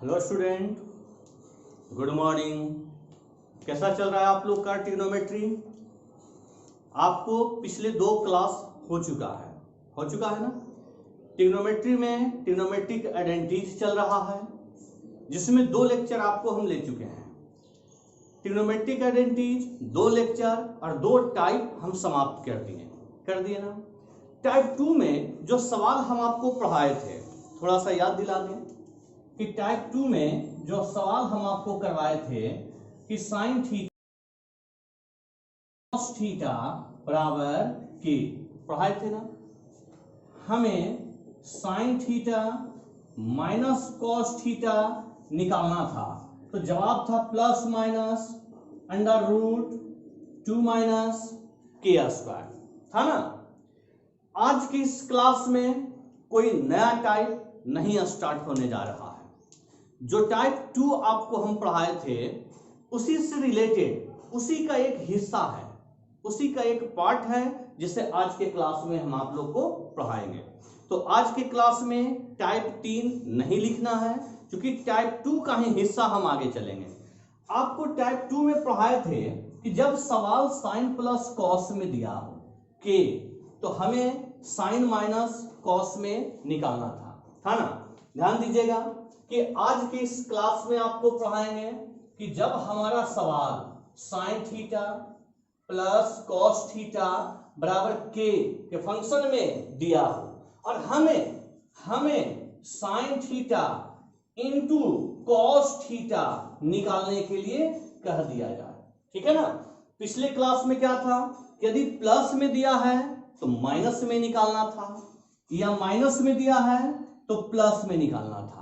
Hello student, good morning. कैसा चल रहा है आप लोग का ट्रिग्नोमेट्री? आपको पिछले 2 क्लास हो चुका है ना। ट्रिग्नोमेट्री में ट्रिग्नोमेट्रिक आइडेंटिटीज चल रहा है, जिसमें 2 लेक्चर आपको हम ले चुके हैं। ट्रिग्नोमेट्रिक आइडेंटिटीज 2 लेक्चर और 2 टाइप हम समाप्त कर दिए ना। टाइप 2 में जो सवाल हम आपको पढ़ाए थे, थोड़ा सा याद दिला दें कि टाइप 2 में जो सवाल हम आपको करवाए थे कि साइन थीटा कॉस थीटा बराबर के, पढ़ाए थे ना। हमें sine theta minus cos theta निकालना था, तो जवाब था plus minus under root 2 minus k square, था ना। आज की इस क्लास में कोई नया टाइप नहीं स्टार्ट होने जा रहा है। जो टाइप 2 आपको हम पढ़ाए थे उसी से रिलेटेड, उसी का एक हिस्सा है, उसी का एक पार्ट है, जिसे आज के क्लास में हम आप लोग को पढ़ाएंगे। तो आज के क्लास में टाइप 3 नहीं लिखना है, क्योंकि टाइप 2 का ही हिस्सा हम आगे चलेंगे। आपको टाइप 2 में पढ़ाए थे कि जब सवाल साइन प्लस कॉस में दिया हो के, तो हमें साइन माइनस कॉस में निकालना था ना। ध्यान दीजिएगा कि आज के इस क्लास में आपको पढ़ाएंगे कि जब हमारा सवाल sine theta plus cos theta बराबर के फंक्शन में दिया हो और हमें sine theta into cos theta निकालने के लिए कह दिया जाए, ठीक है ना। पिछले क्लास में क्या था, यदि प्लस में दिया है तो माइनस में निकालना था, या माइनस में दिया है तो प्लस में निकालना था।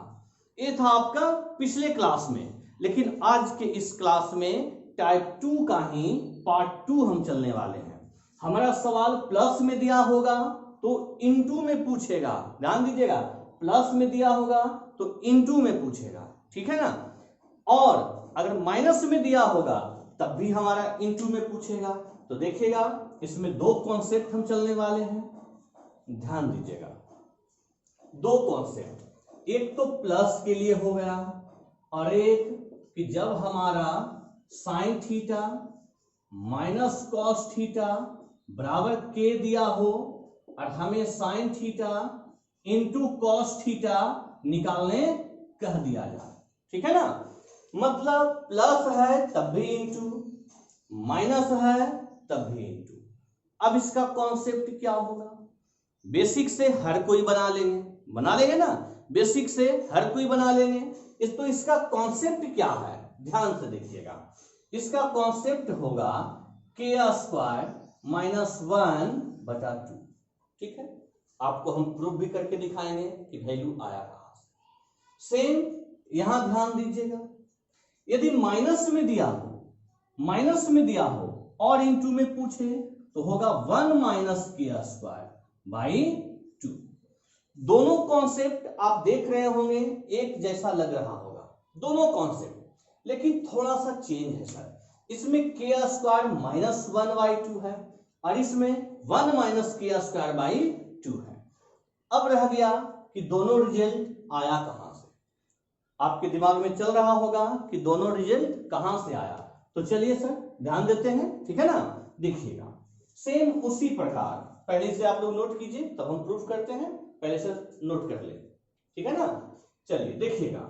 ये था आपका पिछले क्लास में। लेकिन आज के इस क्लास में टाइप 2 का ही पार्ट 2 हम चलने वाले हैं। हमारा सवाल प्लस में दिया होगा तो इनटू में पूछेगा, ध्यान दीजिएगा। प्लस में दिया होगा तो इनटू में पूछेगा, ठीक है ना। और अगर माइनस में दिया होगा तब भी हमारा इनटू में पूछेगा। तो देखिएगा, इसमें 2 कॉन्सेप्ट हम चलने वाले हैं, ध्यान दीजिएगा। 2 कॉन्सेप्ट, एक तो प्लस के लिए हो गया और एक कि जब हमारा sign theta minus cos theta बराबर के दिया हो और हमें sine theta into cos theta निकालने कह दिया जाए, ठीक है ना। मतलब प्लस है तब भी इंटू, माइनस है तब भी इंटू। अब इसका कॉन्सेप्ट क्या होगा? बेसिक से हर कोई बना लेंगे ना, बेसिक से हर कोई बना लेंगे। तो इसका कॉन्सेप्ट क्या है, ध्यान से देखिएगा। इसका कॉन्सेप्ट होगा के स्क्वायर माइनस 1/2, ठीक है। आपको हम प्रूफ भी करके दिखाएंगे कि वैल्यू आया कहां से। सेम यहां ध्यान दीजिएगा, यदि माइनस में दिया हो और इंटू में पूछे तो होगा 1 माइनस के स्क्वायर बाई 2। दोनों कॉन्सेप्ट आप देख रहे होंगे एक जैसा लग रहा होगा, दोनों कॉन्सेप्ट, लेकिन थोड़ा सा चेंज है सर। इसमें के स्क्वायर माइनस 1/2 है और इसमें 1 माइनस के स्क्वायर बाई 2 है। अब रह गया कि दोनों रिजल्ट आया कहां से। आपके दिमाग में चल रहा होगा कि दोनों रिजल्ट कहां से आया। तो चलिए सर ध्यान देते हैं, ठीक है ना। देखिएगा सेम उसी प्रकार, पहले से आप लोग नोट कीजिए तब हम प्रूफ करते हैं। पहले से नोट कर ले, ठीक है ना। चलिए देखिएगा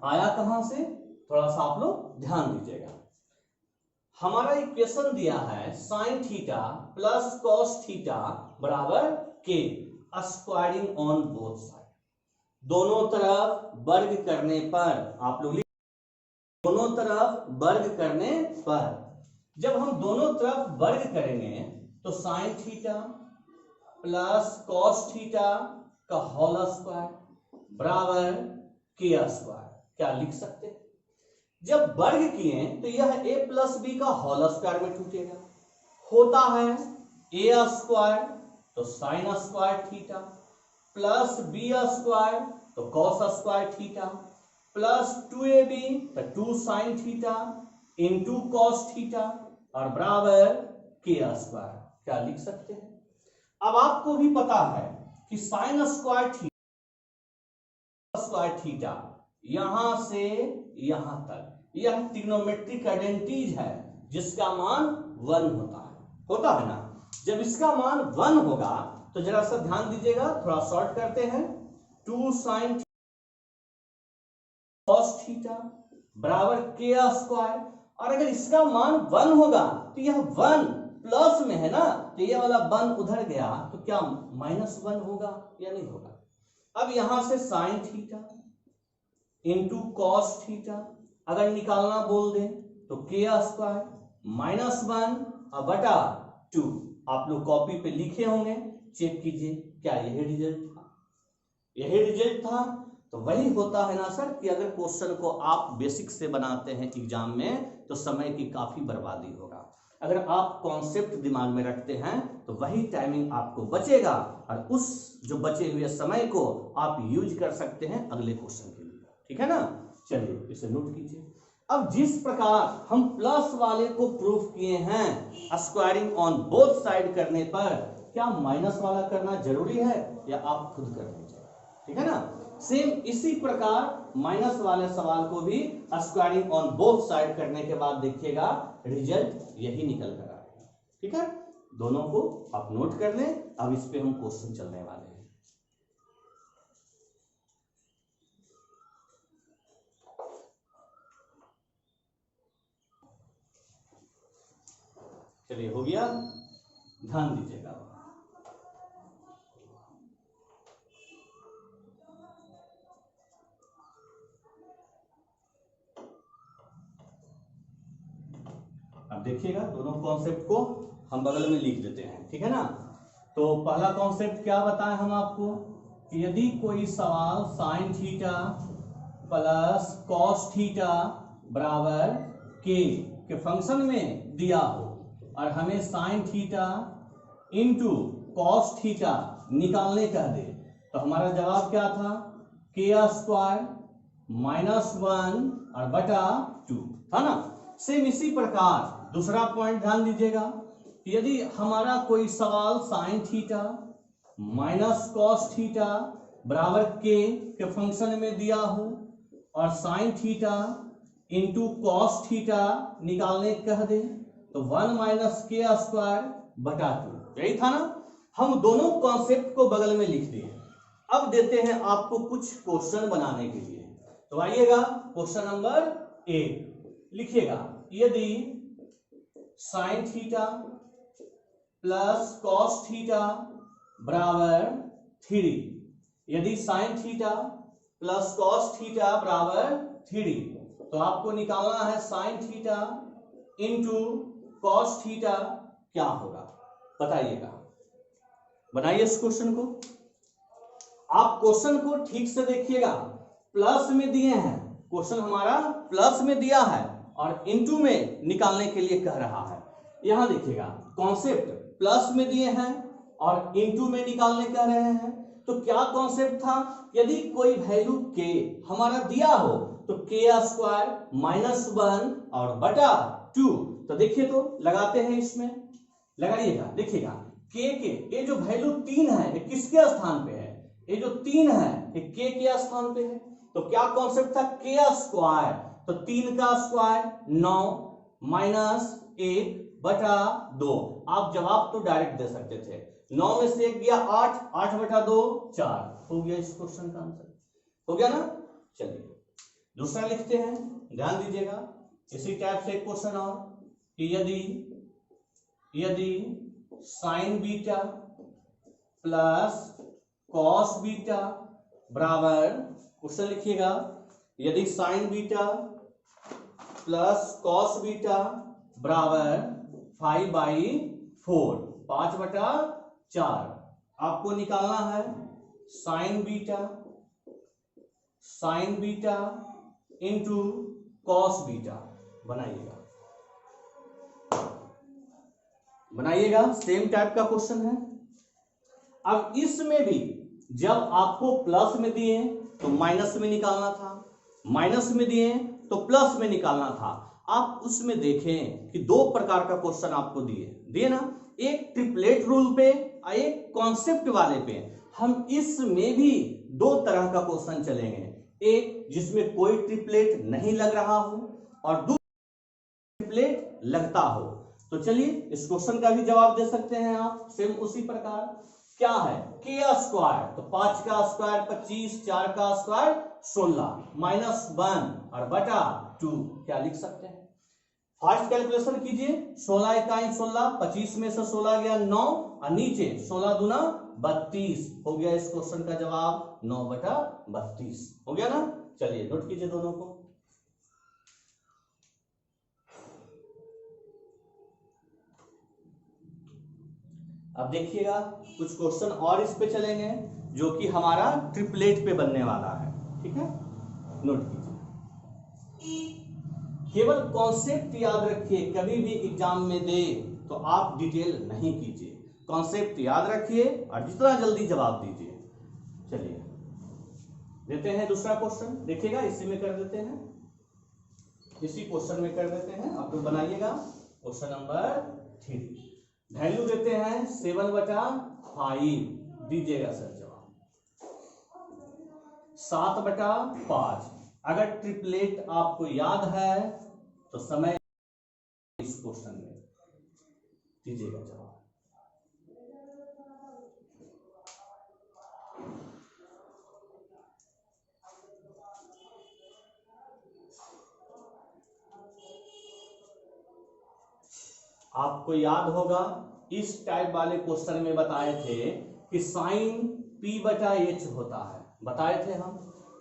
आया कहां से, थोड़ा सा आप लोग ध्यान दीजिएगा। हमारा इक्वेशन दिया है sine theta plus cos theta बराबर के, स्क्वायरिंग ऑन बोथ साइड। दोनों तरफ वर्ग करने पर, आप लोग दोनों तरफ वर्ग करने पर, जब हम दोनों तरफ वर्ग करेंगे तो sine theta plus cos theta का होल स्क्वायर बराबर के स्क्वायर, क्या लिख सकते हैं। जब वर्ग किए तो यह a प्लस बी का होल स्क्वायर में टूटेगा, होता है a स्क्वायर तो sine square theta plus B square तो cos square theta plus 2ab तो 2 sine theta into cos theta और बराबर के स्क्वायर, क्या लिख सकते हैं। अब आपको भी पता है कि sign square theta square theta यहां से यहां तक यह ट्रिग्नोमेट्रिक आइडेंटिटीज है जिसका मान 1 होता है ना। जब इसका मान 1 होगा तो जरा सा ध्यान दीजिएगा, थोड़ा शॉर्ट करते हैं। 2 sin cos थीटा बराबर k स्क्वायर, और अगर इसका मान 1 होगा तो यह 1 प्लस में है ना, तो ये वाला 1 उधर गया तो क्या -1 होगा या नहीं होगा। अब यहां से sign theta into cos theta अगर निकालना बोल दे तो k स्क्वायर -1 बटा 2। आप लोग कॉपी पे लिखे होंगे, चेक कीजिए क्या यही रिजल्ट था। यही रिजल्ट था तो वही होता है ना सर कि अगर क्वेश्चन को आप बेसिक से बनाते हैं एग्जाम में तो समय की काफी बर्बादी होगा। अगर आप कॉन्सेप्ट दिमाग में रखते हैं तो वही टाइमिंग आपको बचेगा और उस जो बचे हुए समय को आप यूज कर सकते हैं अगले क्वेश्चन के लिए, ठीक है ना। चलिए इसे नोट कीजिए। अब जिस प्रकार हम प्लस वाले को प्रूफ किए हैं स्क्वायरिंग ऑन बोथ साइड करने पर, क्या माइनस वाला करना जरूरी है या आप खुद कर लीजिए, ठीक है ना। सेम इसी प्रकार माइनस वाले सवाल को भी स्क्वायरिंग ऑन बोथ साइड करने के बाद देखिएगा रिजल्ट यही निकल कर आएगा, ठीक है। दोनों को आप नोट कर लें। अब इस पे हम क्वेश्चन चलने वाले हैं। चलिए हो गया, ध्यान दीजिएगा। अब देखिएगा दोनों कॉन्सेप्ट को हम बगल में लिख देते हैं, ठीक है ना। तो पहला कॉन्सेप्ट क्या बताएं हम आपको कि यदि कोई सवाल sine theta plus cos theta बराबर के फंक्शन में दिया हो और हमें sine theta into cos theta निकालने कह दे तो हमारा जवाब क्या था, k स्क्वायर -1 और बटा 2 था ना। सेम इसी प्रकार दूसरा पॉइंट ध्यान दीजिएगा, यदि हमारा कोई सवाल sign theta minus cos theta बराबर के फंक्शन में दिया हो और sign theta into cos theta निकालने कह दे तो 1 - k स्क्वायर बटा 2, यही था ना। हम दोनों कॉन्सेप्ट को बगल में लिख दिए। अब देते हैं आपको कुछ क्वेश्चन बनाने के लिए। तो आइएगा क्वेश्चन नंबर 1 लिखिएगा, यदि sine theta plus cos theta बराबर 3, यदि sine theta plus cos theta बराबर 3 तो आपको निकालना है sign theta into cos theta क्या होगा, बताइएगा। बनाइए इस क्वेश्चन को। आप क्वेश्चन को ठीक से देखिएगा, प्लस में दिए हैं, क्वेश्चन हमारा प्लस में दिया है और इनटू में निकालने के लिए कह रहा है। यहां देखिएगा कॉन्सेप्ट प्लस में दिए हैं और इनटू में निकालने कह रहे हैं। तो क्या कॉन्सेप्ट था, यदि कोई वैल्यू k हमारा दिया हो तो k स्क्वायर -1 और बटा 2। तो देखिए तो लगाते हैं, इसमें लगाइएगा, देखिएगा k के ये जो वैल्यू 3 है ये किसके स्थान पे है, ये जो 3 है ये k के स्थान पे है। तो क्या कॉन्सेप्ट था, k स्क्वायर, तो 3 का स्क्वायर 9 -1 बटा 2। आप जवाब तो डायरेक्ट दे सकते थे, 9 में से 1 गया 8, 8 बटा 2 4, हो गया इस क्वेश्चन का आंसर, हो गया ना। चलिए दूसरा लिखते हैं, ध्यान दीजिएगा। इसी टाइप से एक क्वेश्चन और कि यदि sign beta plus cos beta बराबर, क्वेश्चन लिखिएगा, यदि sign beta plus cos beta बराबर 5/4, 5 बटा 4, आपको निकालना है sign beta into cos beta. बनाइएगा सेम टाइप का क्वेश्चन है। अब इसमें भी जब आपको प्लस में दिए तो माइनस में निकालना था, माइनस में दिए तो प्लस में निकालना था। आप उसमें देखें कि 2 प्रकार का क्वेश्चन आपको दिए ना, एक ट्रिपलेट रूल पे और एक कॉन्सेप्ट वाले पे। हम इसमें भी 2 तरह का क्वेश्चन चलेंगे, एक जिसमें कोई ट्रिपलेट नहीं लग रहा हो और दूसरा ट्रिपलेट लगता हो। तो चलिए इस क्वेश्चन का भी जवाब दे सकते हैं आप सेम उसी प्रकार। क्या है के स्क्वायर, तो 5 का स्क्वायर 25, 4 का स्क्वायर 16 -1 और बटा 2 क्या लिख सकते हैं। फास्ट कैलकुलेशन कीजिए, 16 इकाई 16, 25 में से 16 गया 9 और नीचे 16 दूना 32 हो गया। इस क्वेश्चन का जवाब 9/32 हो गया ना। चलिए नोट कीजिए दोनों को। अब देखिएगा कुछ क्वेश्चन और इस पे चलेंगे जो कि हमारा ट्रिपलेट पे बनने वाला है, ठीक है। नोट कीजिए, केवल कॉन्सेप्ट याद रखिए, कभी भी एग्जाम में दे तो आप डिटेल नहीं कीजिए, कॉन्सेप्ट याद रखिए और जितना जल्दी जवाब दीजिए। चलिए देते हैं दूसरा क्वेश्चन, देखिएगा इसी में कर देते हैं, इसी क्वेश्चन में कर देते हैं। आप लोग बनाइएगा क्वेश्चन नंबर 3। वैल्यू देते हैं 7/5, दीजिएगा सर जवाब 7/5। अगर ट्रिपलेट आपको याद है तो समय इस क्वेश्चन में दीजिएगा जवाब। आपको याद होगा इस टाइप वाले क्वेश्चन में बताए थे कि साइन p/h होता है, बताए थे हम,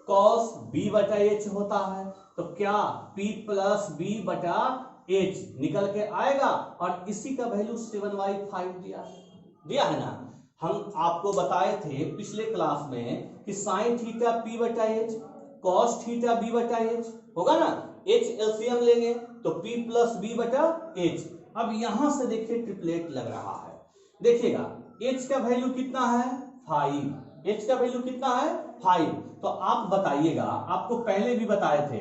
cos b/h होता है, तो क्या p + b/h निकल के आएगा और इसी का वैल्यू 7/5 दिया है ना। हम आपको बताए थे पिछले क्लास में कि sine theta p/h cos theta b/h होगा ना, h एलसीएम लेंगे तो p + b/h। अब यहां से देखिए ट्रिपलेट लग रहा है, देखिएगा h का वैल्यू कितना है 5, h का वैल्यू कितना है 5। तो आप बताइएगा, आपको पहले भी बताए थे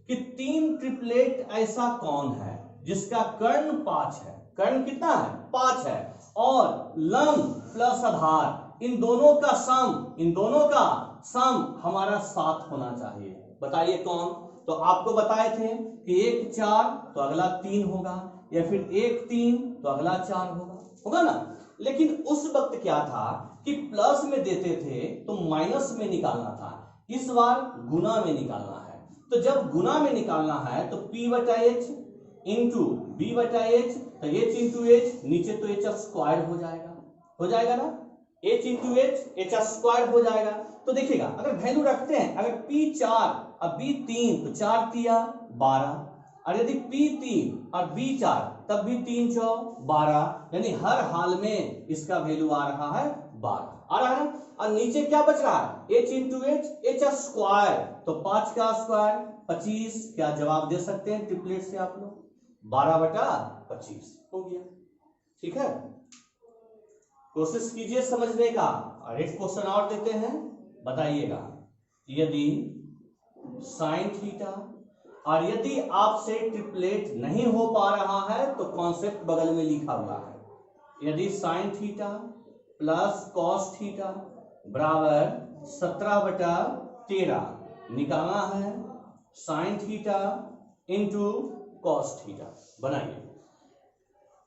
कि 3 ट्रिपलेट ऐसा कौन है जिसका कर्ण 5 है, कर्ण कितना है 5 है, और लंब प्लस आधार इन दोनों का सम हमारा 7 होना चाहिए। बताइए कौन। तो आपको बताए थे कि 1 4 तो अगला 3 होगा, या फिर 1 3 तो अगला 4 होगा ना। लेकिन उस वक्त क्या था कि प्लस में देते थे तो माइनस में निकालना था, इस बार गुना में निकालना है। तो जब गुना में निकालना है तो p/h इंटू b/h, तो h इंटू h, नीचे तो h स्क्वायर हो जाएगा ना, h इंटू h स्क्वायर हो जाएगा। तो देखिएगा अगर वैल्यू रखते हैं, अगर p 4 और b 3 तो 4 तिया 12, और यदि p3 और b4 तब भी 3 4 12, यानी हर हाल में इसका वैल्यू आ रहा है 12 आ रहा है। और नीचे क्या बच रहा है h इंटू h स्क्वायर, तो 5 का स्क्वायर 25। क्या जवाब दे सकते हैं ट्रिपलेट से आप लोग 12/25 हो गया, ठीक है। कोशिश कीजिए समझने का। और एक क्वेश्चन और देते हैं, बताइएगा यदि साइन थीटा, और यदि आपसे ट्रिपलेट नहीं हो पा रहा है तो कॉन्सेप्ट बगल में लिखा हुआ है, यदि sine theta plus cos theta बराबर 17/13 निकालना है, sign theta into cos theta बनाइए।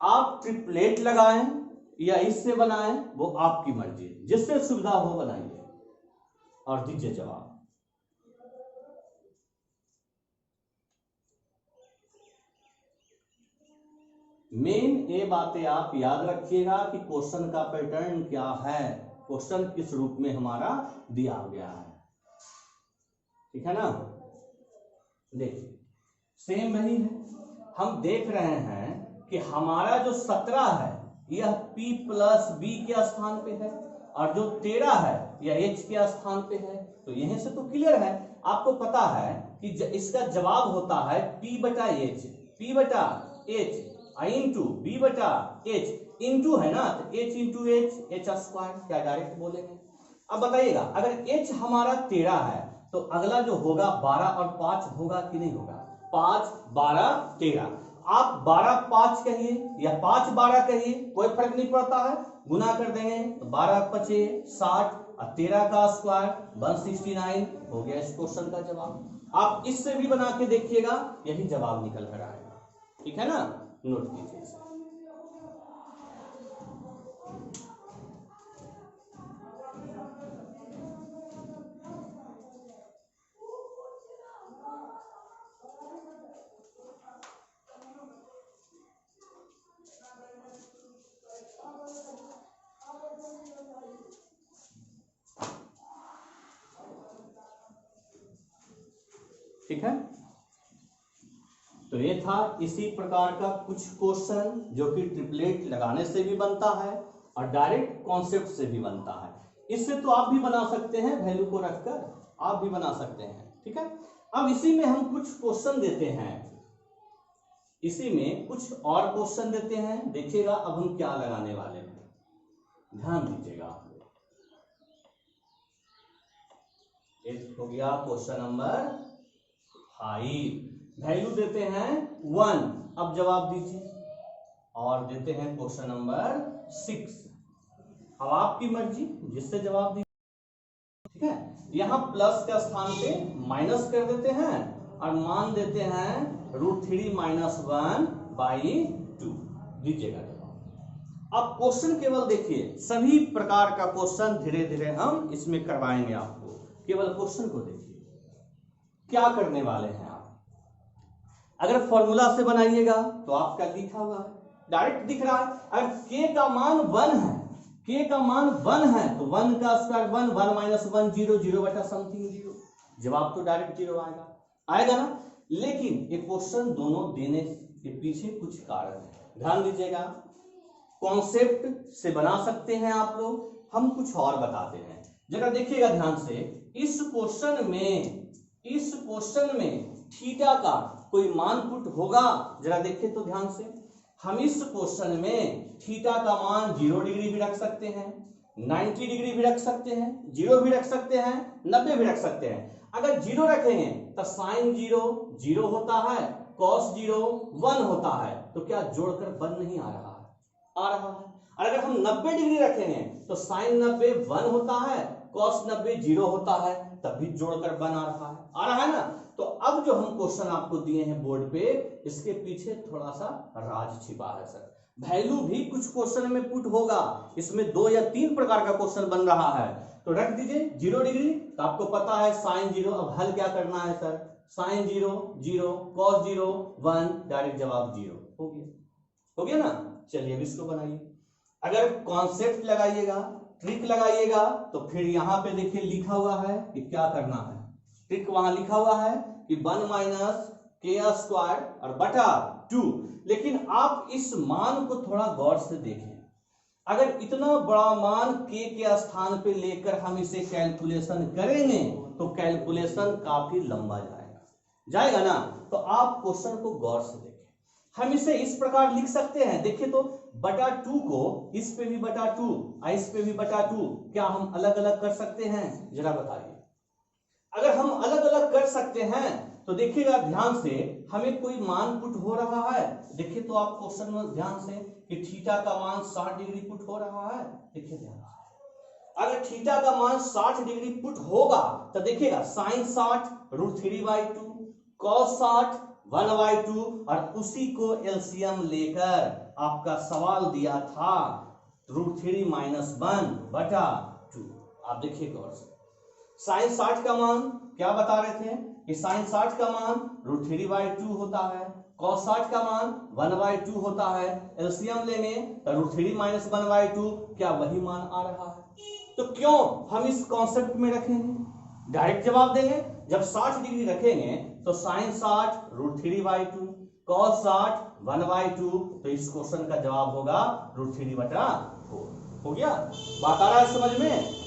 आप ट्रिपलेट लगाएं या इससे बनाएं वो आपकी मर्जी, जिससे सुविधा हो बनाइए और दीजिए जवाब। मेन ये बातें आप याद रखिएगा कि क्वेश्चन का पैटर्न क्या है, क्वेश्चन किस रूप में हमारा दिया गया है, ठीक है ना। देखिए सेम वही है, हम देख रहे हैं कि हमारा जो 17 है यह p + b के स्थान पे है, और जो 13 है यह h के स्थान पे है। तो यहीं से तो क्लियर है, आपको पता है कि इसका जवाब होता है p/h इंटू b/h इंटू है ना, तो h इंटू h स्क्वायर, क्या डायरेक्ट बोलेंगे। अब बताइएगा अगर h हमारा 13 है तो अगला जो होगा 12 और 5 होगा कि नहीं होगा, 5 12 13। आप 12 5 कहिए या 5 12 कहिए, कोई फर्क नहीं पड़ता है, गुना कर देंगे तो 12 × 5 = 60 और 13 का स्क्वायर 169 हो गया इस क्वेश्चन का जवाब। आप इससे भी बना के देखिएगा, यही जवाब निकल कर आएगा। ठीक है ना, नोट कीजिए इसे। ठीक है, तो ये था इसी प्रकार का कुछ क्वेश्चन जो कि ट्रिपलेट लगाने से भी बनता है और डायरेक्ट कॉन्सेप्ट से भी बनता है। इससे तो आप भी बना सकते हैं, वैल्यू को रखकर आप भी बना सकते हैं। ठीक है, अब इसी में हम कुछ क्वेश्चन देते हैं, इसी में कुछ और क्वेश्चन देते हैं। देखिएगा अब हम क्या लगाने वाले हैं, ध्यान दीजिएगा आप लोग। एक हो गया क्वेश्चन नंबर 5, वैल्यू देते हैं 1, अब जवाब दीजिए। और देते हैं क्वेश्चन नंबर 6, अब आपकी मर्जी जिससे जवाब दीजिए। ठीक है, यहां प्लस के स्थान पे माइनस कर देते हैं और मान देते हैं √3 - 1/2, दीजिएगा जवाब। अब क्वेश्चन केवल देखिए, सभी प्रकार का क्वेश्चन धीरे धीरे हम इसमें करवाएंगे आपको, केवल क्वेश्चन को देखिए क्या करने वाले हैं आप। अगर फॉर्मूला से बनाइएगा तो आपका लिखा हुआ है, डायरेक्ट दिख रहा है। अगर k का मान 1 है, k का मान 1 है तो 1 का स्क्वायर 1, 1 - 1 0, 0 बटा समथिंग 0, जवाब तो डायरेक्ट 0 आएगा, आएगा ना। लेकिन ये क्वेश्चन दोनों देने के पीछे कुछ कारण है, ध्यान दीजिएगा। कॉन्सेप्ट से बना सकते हैं आप लोग, हम कुछ और बताते हैं, जरा देखिएगा ध्यान से। इस क्वेश्चन में थीटा का कोई मान पुट होगा, जरा देखिए तो ध्यान से। हम इस क्वेश्चन में थीटा का मान 0 डिग्री भी रख सकते हैं, 90 डिग्री भी रख सकते हैं, 0 भी रख सकते हैं, 90 भी रख सकते हैं। अगर 0 रखेंगे तो साइन 0 0 होता है, कॉस 0 1 होता है, तो क्या जोड़कर 1 नहीं आ रहा है, आ रहा है। और अगर हम 90 डिग्री रखेंगे तो साइन 90 1 होता है, कॉस 90 0 होता है, तब भी जोड़कर 1 आ रहा है, आ रहा है ना। तो अब जो हम क्वेश्चन आपको दिए हैं बोर्ड पे, इसके पीछे थोड़ा सा राज छिपा है सर। वैल्यू भी कुछ क्वेश्चन में पुट होगा, इसमें 2 या 3 प्रकार का क्वेश्चन बन रहा है, तो रख दीजिए 0 डिग्री, तो आपको पता है साइन 0। अब हल क्या करना है सर, साइन 0 0, कॉस 0 1, डायरेक्ट जवाब 0 हो गया, हो गया ना। चलिए अब इसको बनाइए। अगर कॉन्सेप्ट लगाइएगा, ट्रिक लगाइएगा, तो फिर यहां पे देखिए लिखा हुआ है कि क्या करना है। ट्रिक वहां लिखा हुआ है कि 1 - k² और बटा 2। लेकिन आप इस मान को थोड़ा गौर से देखें। अगर इतना बड़ा मान k के स्थान पे लेकर हम इसे कैलकुलेशन करेंगे तो कैलकुलेशन काफी लंबा जाएगा ना। तो आप क्वेश्चन को गौर से देखें। हम इसे इस प्रकार लिख सकते हैं, देखिए तो बटा 2 को इस पे भी बटा 2 और इस पे भी बटा 2, क्या हम अलग अलग कर सकते हैं, जरा बताइए। अगर हम अलग अलग कर सकते हैं तो देखिएगा ध्यान से, हमें कोई मान पुट हो रहा है। देखिए तो आप क्वेश्चन में ध्यान से कि थीटा का मान 60 डिग्री पुट हो रहा है, देखिए ध्यान से। अगर थीटा का मान 60 डिग्री पुट होगा तो देखिएगा साइन 60 √3/2, कॉस 60 1/2, और उसी को एलसीएम लेकर आपका सवाल दिया था √3 - 1/2। आप देखिए गौर से, साइन 60 का मान क्या बता रहे थे कि साइन 60 का मान √3/2 होता है, कॉस 60 का मान 1/2 होता है। एलसीएम लेंगे तो √3 - 1/2, क्या वही मान आ रहा है। तो क्यों हम इस कॉन्सेप्ट में रखेंगे, डायरेक्ट जवाब देंगे। जब 60 डिग्री रखेंगे तो साइन 60 √3/2, कॉस 60 1/2, तो इस क्वेश्चन का जवाब होगा √3/4। हो गया, बात आ रहा है समझ में।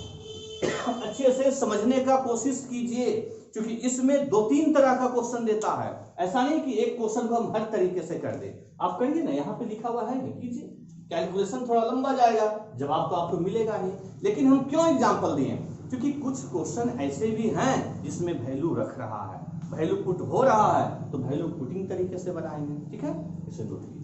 अच्छे से समझने का कोशिश कीजिए, क्योंकि इसमें 2-3 तरह का क्वेश्चन देता है। ऐसा नहीं कि एक क्वेश्चन को हम हर तरीके से कर दे। आप करिए ना, यहाँ पे लिखा हुआ है, कीजिए, कैलकुलेशन थोड़ा लंबा जाएगा, जवाब तो आपको मिलेगा ही। लेकिन हम क्यों एग्जांपल दिए, क्योंकि कुछ क्वेश्चन ऐसे भी हैं जिसमें वैल्यू रख रहा है, वैल्यू पुट हो रहा है, तो वैल्यू पुटिंग तरीके से बनाएंगे। ठीक है, इसे नोट कीजिए।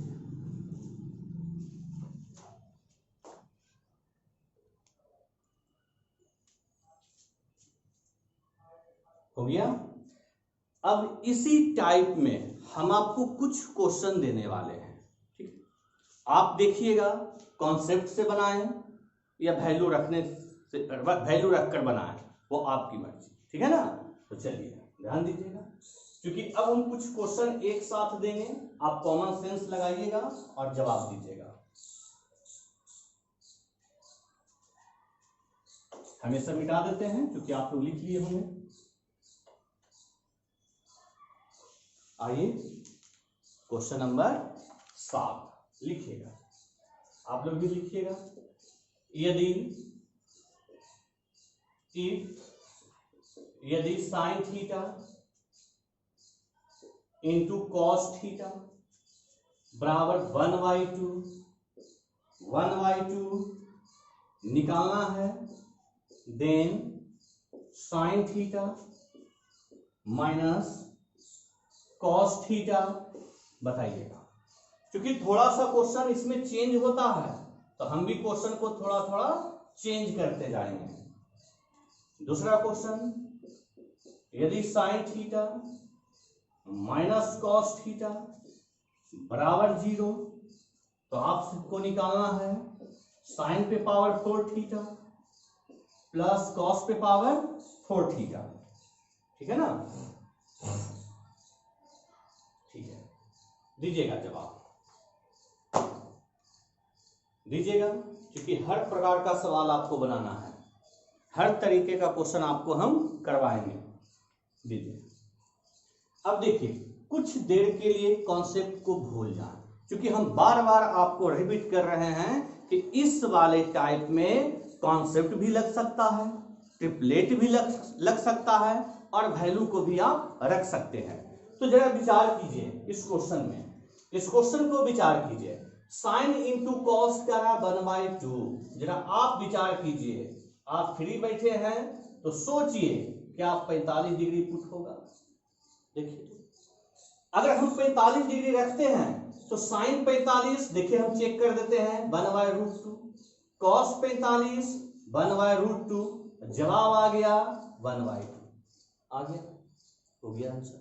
हो गया। अब इसी टाइप में हम आपको कुछ क्वेश्चन देने वाले हैं, ठीक। आप देखिएगा कॉन्सेप्ट से बनाएं या वैल्यू रखने से, वैल्यू रखकर बनाएं, वो आपकी मर्जी, ठीक है ना। तो चलिए ध्यान दीजिएगा, क्योंकि अब हम कुछ क्वेश्चन एक साथ देंगे, आप कॉमन सेंस लगाइएगा और जवाब दीजिएगा। हमेशा मिटा देते हैं क्योंकि आप लोग लिख लिए होंगे। आइए क्वेश्चन नंबर 7 लिखिएगा, आप लोग भी लिखिएगा। यदि sine theta into cos theta बराबर 1/2 निकालना है, then sine theta minus cos theta बताइएगा। क्योंकि थोड़ा सा क्वेश्चन इसमें चेंज होता है, तो हम भी क्वेश्चन को थोड़ा थोड़ा चेंज करते जाएंगे। दूसरा क्वेश्चन, यदि sine theta minus cos theta बराबर 0, तो आपको निकालना है साइन पे पावर 4 थीटा प्लस कॉस पे पावर 4 थीटा, ठीक है ना। ठीक है, दीजिएगा जवाब, दीजिएगा, क्योंकि हर प्रकार का सवाल आपको बनाना है, हर तरीके का क्वेश्चन आपको हम करवाएंगे। दीजिए। अब देखिए, कुछ देर के लिए कॉन्सेप्ट को भूल जाएं, क्योंकि हम बार बार आपको रिपीट कर रहे हैं कि इस वाले टाइप में कॉन्सेप्ट भी लग सकता है, ट्रिपलेट भी लग सकता है, और वैल्यू को भी आप रख सकते हैं। तो जरा विचार कीजिए इस क्वेश्चन में, इस क्वेश्चन को विचार कीजिए। साइन इंटू कॉस का 1/2, जरा आप विचार कीजिए, आप फ्री बैठे हैं तो सोचिए क्या 45 डिग्री पुट होगा। देखिए, अगर हम 45 डिग्री रखते हैं तो साइन 45, देखिए हम चेक कर देते हैं 1/2, कॉस 45 1/2, जवाब आ गया 1/2, आ गया, हो गया आंसर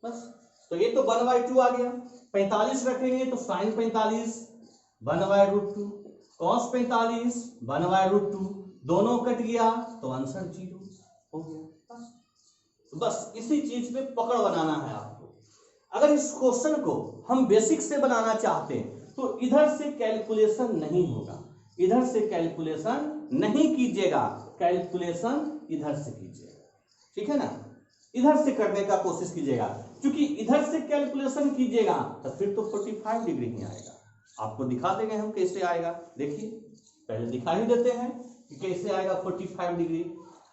बस। तो ये तो 1/2 आ गया, 45 रखेंगे तो साइन 45 1/2, कॉस 45 1/2, दोनों कट गया तो आंसर 0 हो गया। बस इसी चीज पे पकड़ बनाना है आपको। अगर इस क्वेश्चन को हम बेसिक से बनाना चाहते हैं तो इधर से कैलकुलेशन नहीं होगा, इधर से कैलकुलेशन नहीं कीजिएगा, कैलकुलेशन इधर से कीजिएगा, ठीक है ना। इधर से करने का कोशिश कीजिएगा, क्योंकि इधर से कैलकुलेशन कीजिएगा तो फिर तो 45 डिग्री ही आएगा। आपको दिखा देंगे हम कैसे आएगा, देखिए पहले दिखा ही देते हैं कि कैसे आएगा 45 डिग्री।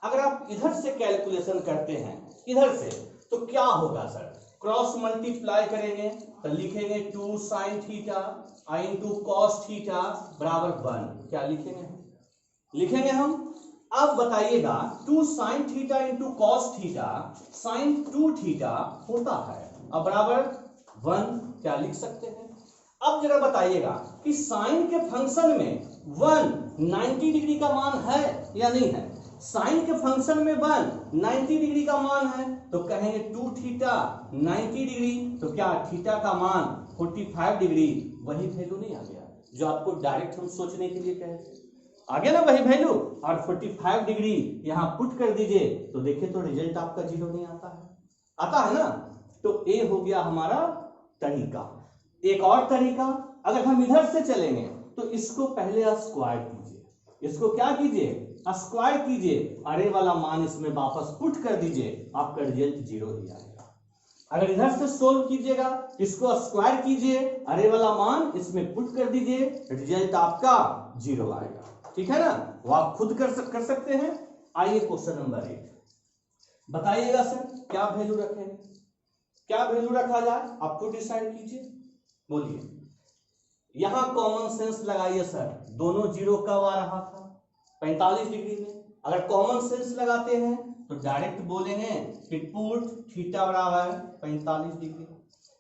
अगर आप इधर से कैलकुलेशन करते हैं इधर से, तो क्या होगा सर, क्रॉस मल्टीप्लाई करेंगे तो लिखेंगे 2 sine theta into cos theta बराबर 1, क्या लिखेंगे, लिखेंगे हम। अब बताइएगा 2 sine theta into cos theta sine 2 theta होता है, अब बराबर 1, क्या लिख सकते हैं। अब जरा बताइएगा कि साइन के फंक्शन में 1 90 डिग्री का मान है या नहीं है। साइन के फंक्शन में 1 90 डिग्री का मान है, तो कहेंगे 2 थीटा 90 डिग्री, तो क्या थीटा का मान 45 डिग्री, वही वैल्यू नहीं आ गया जो आपको डायरेक्ट हम सोचने के लिए कहे थे, आ गया ना वही वैल्यू। और 45 डिग्री यहां पुट कर दीजिए तो देखिए तो रिजल्ट आपका 0 नहीं आता है, आता है ना। तो ये हो गया हमारा तरीका। एक और तरीका, अगर हम इधर से चलेंगे तो इसको पहले स्क्वायर कीजिए, इसको क्या कीजिए, स्क्वायर कीजिए, अरे वाला मान इसमें वापस पुट कर दीजिए, आपका रिजल्ट 0 ही आएगा। अगर इधर से सोल्व कीजिएगा, इसको स्क्वायर कीजिए, अरे वाला मान इसमें पुट कर दीजिए, रिजल्ट आपका 0 आएगा, ठीक है ना। वो आप खुद कर सकते हैं। आइए क्वेश्चन नंबर 1 बताइएगा सर क्या वैल्यू रखें, क्या वैल्यू रखा जाए, आपको डिसाइड कीजिए, बोलिए। यहां कॉमन सेंस लगाइए सर, दोनों 0 कब आ रहा था, 45 डिग्री में। अगर कॉमन सेंस लगाते हैं तो डायरेक्ट बोलेंगे कि पुट थीटा बराबर 45 डिग्री,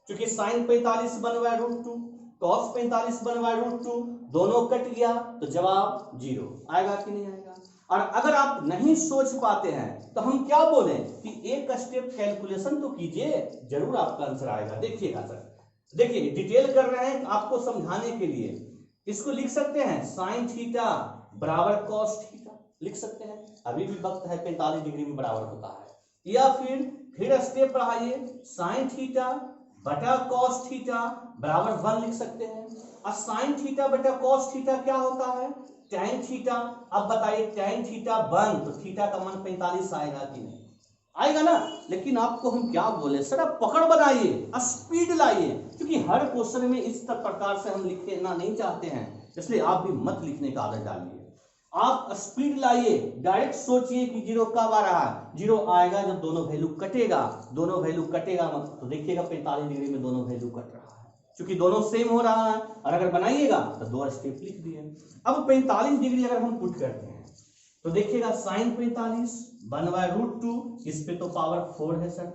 क्योंकि साइन 45 1/2, कॉस 45 1/2, दोनों कट गया तो जवाब 0 आएगा कि नहीं आएगा। और अगर आप नहीं सोच पाते हैं तो हम क्या बोले कि एक स्टेप कैलकुलेशन तो कीजिए, जरूर आपका आंसर आएगा। देखिएगा सर, देखिए डिटेल कर रहे हैं आपको समझाने के लिए। इसको लिख सकते हैं साइन थीटा बराबर कॉस थीटा, लिख सकते हैं, अभी भी वक्त है, 45 डिग्री में बराबर होता है। या फिर स्टेप बढ़ाइए, साइन थीटा बटा कॉस थीटा बराबर 1 लिख सकते हैं। और साइन थीटा बटा कॉस थीटा क्या होता है, tan थीटा। अब बताइए tan थीटा 1 तो थीटा का मान 45 आएगा कि नहीं आएगा ना। लेकिन आपको हम क्या बोले सर, आप पकड़ बनाइए, स्पीड लाइए, क्योंकि हर क्वेश्चन में इस प्रकार से हम लिखना नहीं चाहते हैं, इसलिए आप भी मत लिखने का आदत डालिए। आप स्पीड लाइए, डायरेक्ट सोचिए कि जीरो कब आ रहा है। जीरो आएगा जब दोनों वैल्यू कटेगा, दोनों वैल्यू कटेगा मतलब तो देखिएगा 45 डिग्री में दोनों वैल्यू कट रहा है, क्योंकि दोनों सेम हो रहा है। और अगर बनाइएगा तो 2 स्टेप लिख दिए। अब 45 डिग्री अगर हम पुट करते हैं तो देखिएगा साइन 45 1/√2, इस पे तो पावर 4 है सर।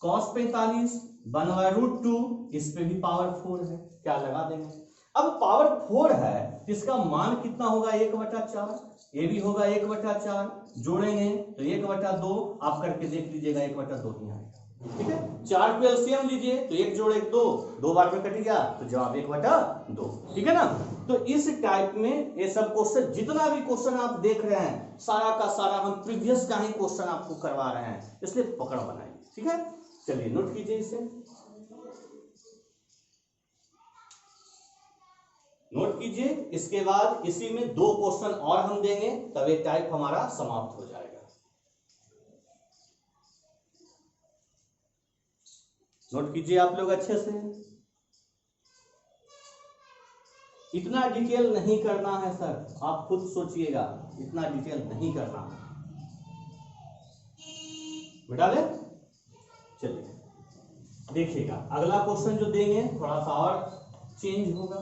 कॉस 45 1/√2, इस पे भी पावर 4 है, क्या लगा देंगे। अब पावर 4 है, इसका मान कितना होगा 1/4, ये भी होगा 1/4, जोड़ेंगे तो 1/2, आप करके देख लीजिएगा 1/2 ही आएगा, ठीक है। 4 को एलसीएम लीजिए तो 1 जोड़ 1 2, 2 बार में कट गया तो जवाब 1/2, ठीक है ना। तो इस टाइप में ये सब क्वेश्चन, जितना भी क्वेश्चन आप देख रहे हैं सारा का सारा हम प्रीवियस का ही क्वेश्चन आपको करवा रहे हैं, इसलिए पकड़ बनाइए, ठीक है। चलिए नोट कीजिए, इसे नोट कीजिए। इसके बाद इसी में 2 क्वेश्चन और हम देंगे, तब ये टाइप हमारा समाप्त हो जाएगा। नोट कीजिए आप लोग अच्छे से, इतना डिटेल नहीं करना है सर, आप खुद सोचिएगा, इतना डिटेल नहीं करना है, मिटा ले। चलिए देखिएगा अगला क्वेश्चन जो देंगे थोड़ा सा और चेंज होगा।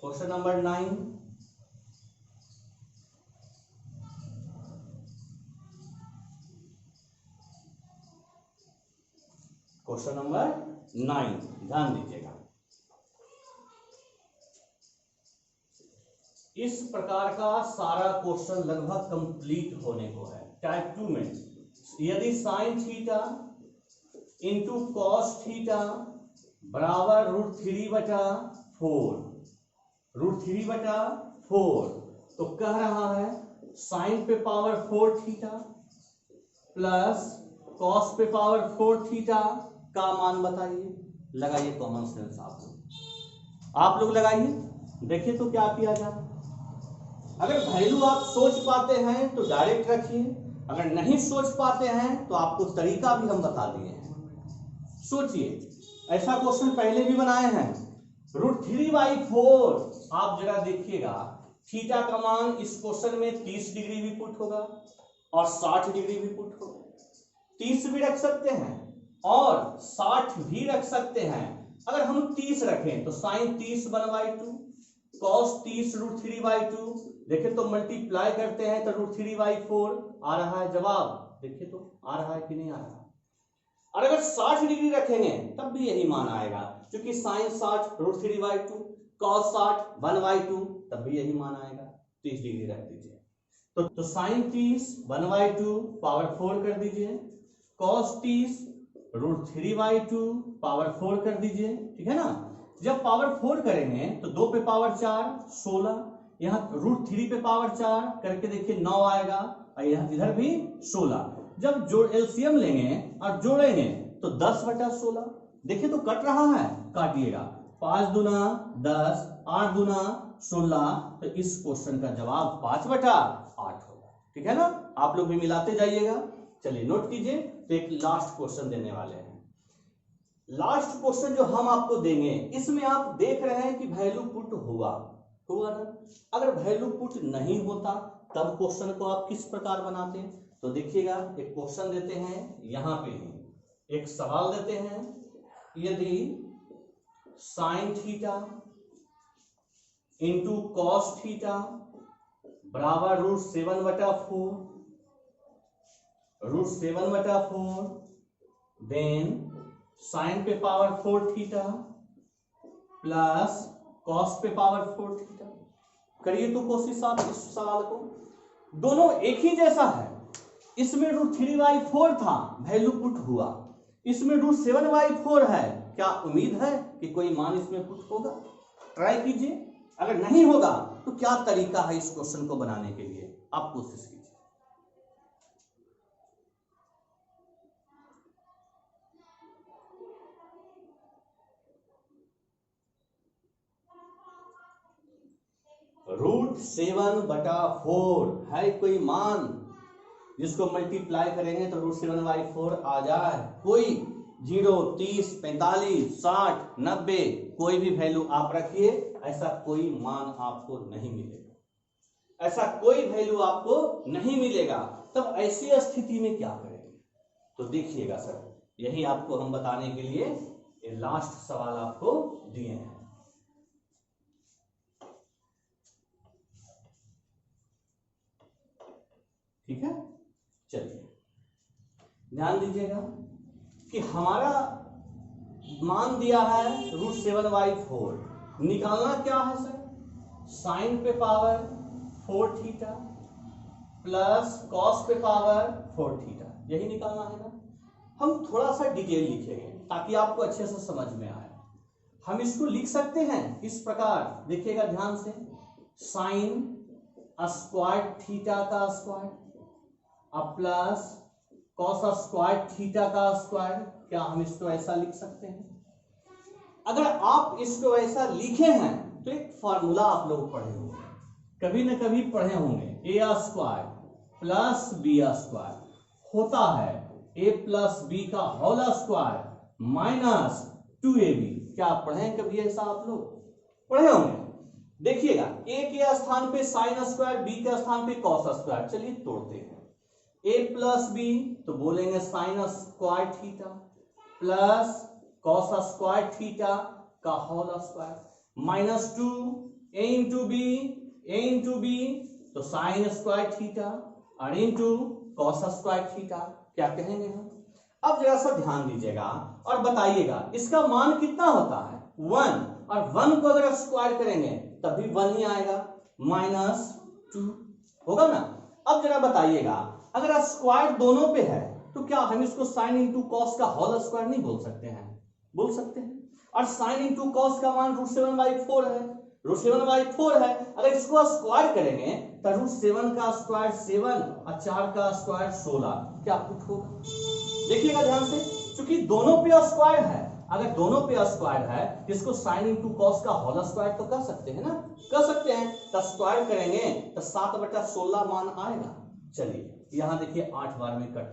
क्वेश्चन नंबर 9, क्वेश्चन नंबर 9 ध्यान दीजिएगा। इस प्रकार का सारा क्वेश्चन लगभग कंप्लीट होने को है। टाइप 2 में यदि sine theta into cos theta बराबर √3/4, √3/4, तो कह रहा है साइन पे पावर 4 थीटा प्लस कॉस पे पावर 4 थीटा का मान बताइए। लगाइए कॉमन सेंस, आप लोग लगाइए, देखिए तो क्या किया जाए। अगर वैल्यू आप सोच पाते हैं तो डायरेक्ट रखिए, अगर नहीं सोच पाते हैं तो आपको तरीका भी हम बता दिए हैं। सोचिए, ऐसा क्वेश्चन पहले भी बनाए हैं। √3/4, आप जरा देखिएगा, थीटा का मान इस क्वेश्चन में 30 डिग्री भी पुट होगा और 60 डिग्री भी पुट होगा। 30 भी रख सकते हैं और 60 भी रख सकते हैं। अगर हम 30 रखें तो साइन 30 1/2, कॉस 30 √3/2, देखें तो मल्टीप्लाई करते हैं तो √3/4 आ रहा है जवाब, देखिए तो आ रहा है कि नहीं आ रहा। और अगर 60 डिग्री रखेंगे तब भी यही मान आएगा, क्योंकि साइन 60 √3/2, कॉस 60 1/2, तब भी यही मान आएगा। 30 डिग्री रख दीजिए तो साइन 30 1/2 पावर 4 कर दीजिए, कॉस 30 √3/2 पावर 4 कर दीजिए, ठीक है ना। जब पावर 4 करेंगे तो 2 पे पावर 4 16, यहाँ √3 पे पावर 4 करके देखिए 9 आएगा, और यहाँ इधर भी 16। जब जोड़ एलसीएम लेंगे और जोड़ेंगे तो 10/16, देखिए तो कट रहा है, काटिएगा 5 दूना 10, 8 दूना 16, तो इस क्वेश्चन का जवाब 5/8 होगा, ठीक है ना। आप लोग भी मिलाते जाइएगा। चलिए नोट कीजिए, तो एक लास्ट क्वेश्चन देने वाले हैं। लास्ट क्वेश्चन जो हम आपको देंगे, इसमें आप देख रहे हैं कि वैल्यू पुट हुआ ना। अगर वैल्यू पुट नहीं होता तब क्वेश्चन को आप किस प्रकार बनाते हैं, तो देखिएगा एक क्वेश्चन देते हैं, यहां पे ही एक सवाल देते हैं, यदि sine theta into cos theta बराबर √7/4, देन साइन पे पावर 4 थीटा प्लस कॉस पे पावर 4 थीटा। करिए तो कोशिश आप इस सवाल को, दोनों एक ही जैसा है। इसमें √3/4 था, वैल्यू पुट हुआ। इसमें √7/4 है, क्या उम्मीद है कि कोई मान इसमें पुट होगा? ट्राई कीजिए, अगर नहीं होगा तो क्या तरीका है इस क्वेश्चन को बनाने के लिए, आप कोशिश कीजिए। √7/4 है कोई मान जिसको मल्टीप्लाई करेंगे तो √7/4 आ जाए। कोई 0, 30, 45, 60, 90 कोई भी वैल्यू आप रखिए, ऐसा कोई मान आपको नहीं मिलेगा, ऐसा कोई वैल्यू आपको नहीं मिलेगा। तब ऐसी स्थिति में क्या करेंगे? तो देखिएगा सर, यही आपको हम बताने के लिए ये लास्ट सवाल आपको दिए हैं। ठीक है, चलिए ध्यान दीजिएगा कि हमारा मान दिया है √7/4। निकालना क्या है सर? साइन पे पावर 4 थीटा प्लस कॉस पे पावर 4 थीटा, यही निकालना है ना। हम थोड़ा सा डिटेल लिखेंगे ताकि आपको अच्छे से समझ में आए। हम इसको लिख सकते हैं इस प्रकार, देखिएगा ध्यान से, साइन स्क्वायर थीटा का square plus cos square theta का स्क्वायर। क्या हम इसको ऐसा लिख सकते हैं? अगर आप इसको ऐसा लिखे हैं तो एक फार्मूला आप लोग पढ़े होंगे, कभी न कभी पढ़े होंगे, a² प्लस b² होता है a प्लस b का होल स्क्वायर माइनस 2ab। क्या पढ़े कभी ऐसा? आप लोग पढ़े होंगे। देखिएगा, a के स्थान पे साइन स्क्वायर, b के स्थान पे कॉस स्क्वायर। चलिए तोड़ते हैं। a प्लस b तो बोलेंगे sine square theta plus cos square theta का whole square minus 2 a into b तो साइन स्क्वायर थीटा और इंटू कॉस स्क्वायर थीटा। क्या कहेंगे हम? अब जरा सा ध्यान दीजिएगा और बताइएगा इसका मान कितना होता है? 1, और 1 को अगर स्क्वायर करेंगे तब भी 1 ही आएगा, -2 होगा ना। अब जरा बताइएगा, अगर स्क्वायर दोनों पे है तो क्या हम इसको साइन इंटू कॉस का होल स्क्वायर नहीं बोल सकते हैं? बोल सकते हैं। और साइन इंटू कॉस का मान √7/4 है, √7/4 है। अगर इसको स्क्वायर करेंगे तो √7 का स्क्वायर 7 और 4 का स्क्वायर 16। क्या कुछ होगा? देखिएगा ध्यान से, क्योंकि दोनों पे स्क्वायर है। अगर दोनों पे स्क्वायर है, इसको साइन इंटू कॉस का होल स्क्वायर तो कर सकते हैं ना, कर सकते हैं। तो स्क्वायर करेंगे तो 7/16 मान आएगा। चलिए यहां देखिए 8 बार में कट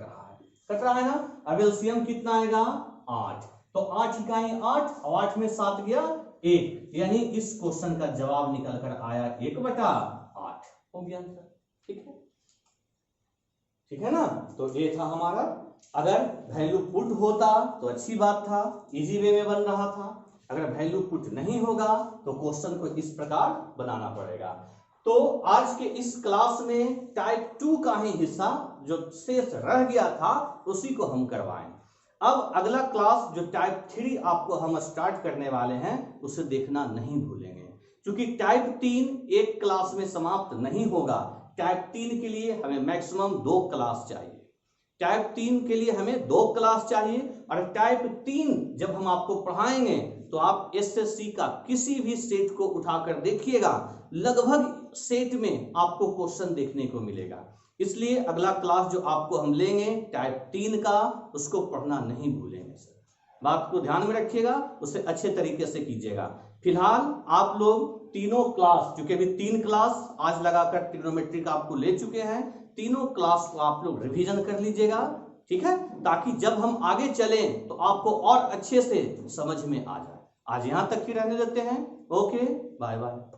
रहा है ना। अब एलसीएम कितना आएगा? 8। तो 8 इकाई 8 और 8 में 7 गया 1, यानी इस क्वेश्चन का जवाब निकल कर आया 1/8 हो गया आंसर। ठीक है, ठीक है ना। तो ये था हमारा। अगर वैल्यू पुट होता तो अच्छी बात था, इजी वे में बन रहा था। अगर वैल्यू पुट नहीं होगा तो क्वेश्चन को इस प्रकार बनाना पड़ेगा। तो आज के इस क्लास में टाइप 2 का ही हिस्सा जो शेष रह गया था उसी को हम करवाएं। अब अगला क्लास जो टाइप 3 आपको हम स्टार्ट करने वाले हैं उसे देखना नहीं भूलेंगे, क्योंकि टाइप 3 एक क्लास में समाप्त नहीं होगा। टाइप 3 के लिए हमें मैक्सिमम 2 क्लास चाहिए। टाइप 3 के लिए हमें 2 क्लास चाहिए। और टाइप 3 जब हम आपको पढ़ाएंगे तो आप एसएससी का किसी भी सेट को उठाकर देखिएगा, लगभग सेट में आपको क्वेश्चन देखने को मिलेगा। इसलिए अगला क्लास जो आपको हम लेंगे टाइप 3 का, उसको पढ़ना नहीं भूलेंगे सर। बात को ध्यान में रखिएगा, उसे अच्छे तरीके से कीजिएगा। फिलहाल आप लोग तीनों क्लास, क्योंकि अभी 3 क्लास आज लगाकर ट्रिग्नोमेट्री का आपको ले चुके हैं, तीनों क्लास को आप लोग रिवीजन कर लीजिएगा। ठीक है, ताकि जब हम आगे चलें तो आपको और अच्छे से समझ में आ जाए। आज यहां तक ही रहने देते हैं। Okay, bye bye.